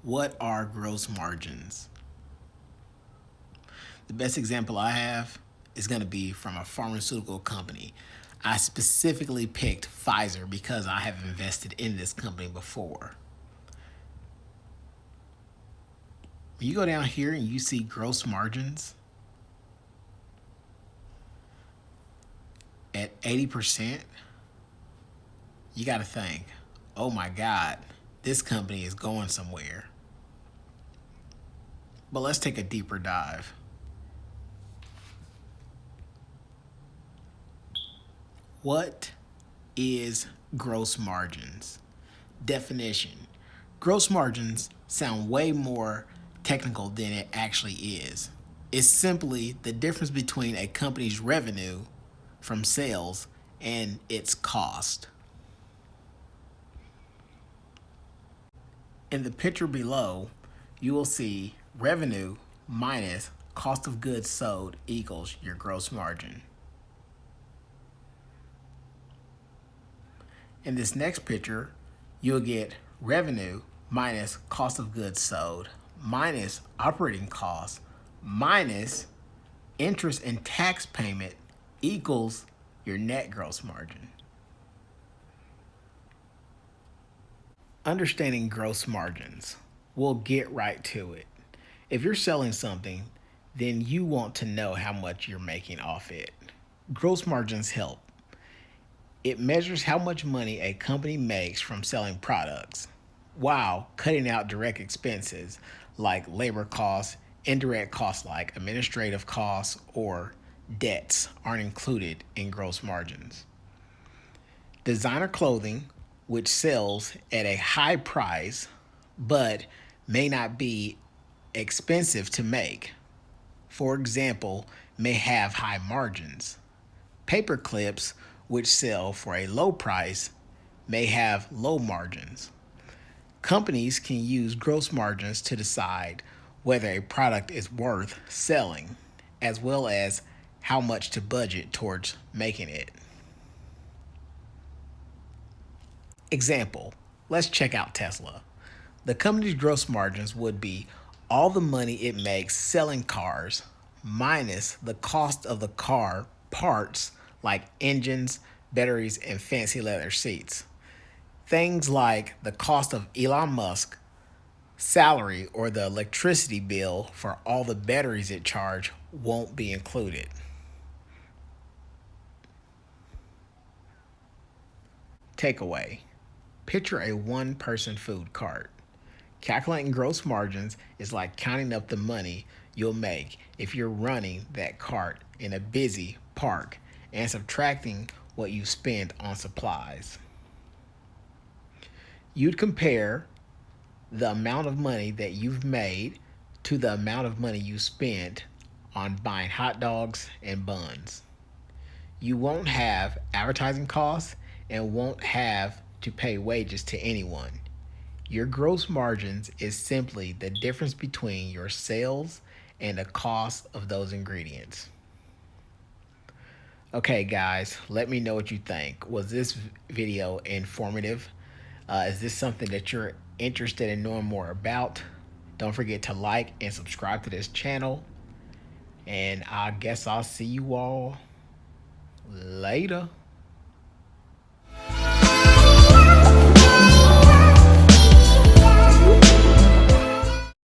What are gross margins? The best example I have is going to be from a pharmaceutical company. I specifically picked Pfizer because I have invested in this company before. When you go down here and you see gross margins at 80%, you got to think, oh my God, this company is going somewhere. But let's take a deeper dive. What is gross margins? Definition. Gross margins sound way more technical than it actually is. It's simply the difference between a company's revenue from sales and its cost. In the picture below, you will see revenue minus cost of goods sold equals your gross margin. In this next picture, you'll get revenue minus cost of goods sold minus operating costs minus interest and tax payment equals your net gross margin. Understanding gross margins, we'll get right to it. If you're selling something, then you want to know how much you're making off it. Gross margins help. It measures how much money a company makes from selling products, while cutting out direct expenses like labor costs, indirect costs like administrative costs, or debts aren't included in gross margins. Designer clothing, which sells at a high price but may not be expensive to make, for example, may have high margins. Paper clips, which sell for a low price, may have low margins. Companies can use gross margins to decide whether a product is worth selling, as well as how much to budget towards making it. Example, let's check out Tesla. The company's gross margins would be all the money it makes selling cars minus the cost of the car parts like engines, batteries, and fancy leather seats. Things like the cost of Elon Musk's salary or the electricity bill for all the batteries it charges won't be included. Takeaway. Picture a one-person food cart. Calculating gross margins is like counting up the money you'll make if you're running that cart in a busy park and subtracting what you spend on supplies. You'd compare the amount of money that you've made to the amount of money you spent on buying hot dogs and buns. You won't have advertising costs and won't have to pay wages to anyone. Your gross margins is simply the difference between your sales and the cost of those ingredients. Okay, guys, let me know what you think. Was this video informative? Is this something that you're interested in knowing more about? Don't forget to like and subscribe to this channel. And I guess I'll see you all later.